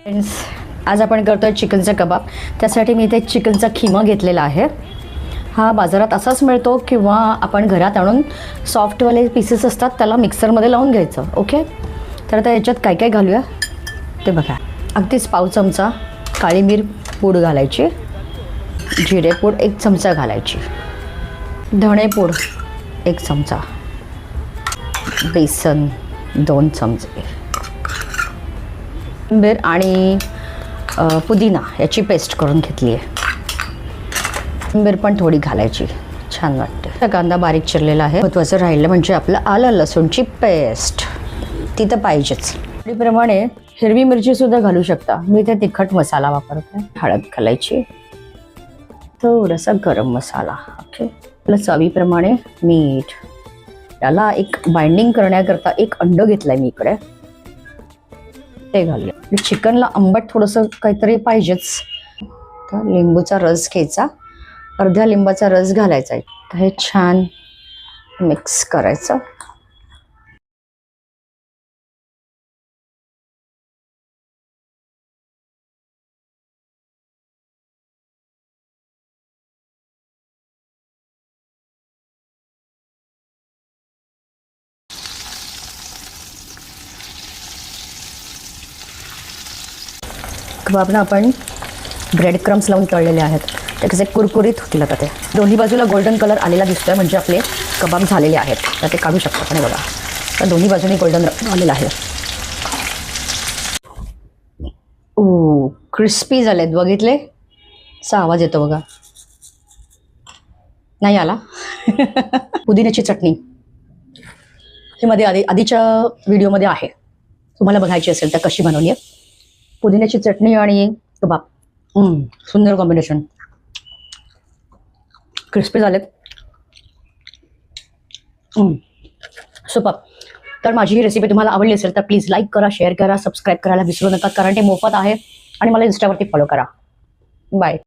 Friends, आज आपण करतोय चिकनचा कबाब. त्यासाठी मी इथे चिकनचा खिमा घेतलेला आहे. हा बाजारात असाच मिळतो किंवा आपण घरात आणून सॉफ्टवाले पीसेस असतात त्याला मिक्सरमध्ये लावून घ्यायचं. ओके, तर आता याच्यात काय काय घालूया ते बघा. अगदीच पाव चमचा काळी मिर पूड घालायची, जिरे पूड 1 चमचा घालायची, धणे पूड 1 चमचा, बेसन 2 चमचे, कोथिंबीर आणि पुदिना याची पेस्ट करून घेतली आहे. कोथिंबीर पण थोडी घालायची, छान वाटते. कांदा बारीक चिरलेला आहे. महत्त्वाचं राहिलं म्हणजे आपलं आलं लसूणची पेस्ट, ती तर पाहिजेच. त्याप्रमाणे हिरवी मिरचीसुद्धा घालू शकता. मी इथे तिखट मसाला वापरते. हळद घालायची, थोडासा गरम मसाला. ओके, आपलं चवीप्रमाणे मीठ. त्याला एक बाइंडिंग करण्याकरता 1 अंड घेतलंय मी इकडे, ते घालूया. चिकनला आंबट थोडंसं काहीतरी पाहिजेच. तर लिंबूचा रस घ्यायचा, अर्ध्या लिंबाचा रस घालायचा. तर हे छान मिक्स करायचं. कबाबना आपण ब्रेड क्रम्स लावून तळलेले आहेत. ते कसे कुरकुरीत होतील. आता ते दोन्ही बाजूला गोल्डन कलर आलेला दिसतोय म्हणजे आपले कबाब झालेले आहेत. तर ते काढू शकतो आपण. बघा, तर दोन्ही बाजूनी गोल्डन आलेला आहे. ओ, क्रिस्पी झालेत. बघितले, असा आवाज येतो बघा. नाही आला. पुदिन्याची चटणी ही मध्ये आधीच्या व्हिडिओमध्ये आहे, तुम्हाला बघायची असेल तर कशी बनवली आहे. पुदिन्याची चटणी आणि कबाब, सुंदर कॉम्बिनेशन. क्रिस्पी झालेत, सुपर. तर माझी ही रेसिपी तुम्हाला आवडली असेल तर प्लीज लाईक करा, शेअर करा, सबस्क्राईब करायला विसरू नका, कारण ते मोफत आहे. आणि मला इंस्टावरती फॉलो करा. बाय.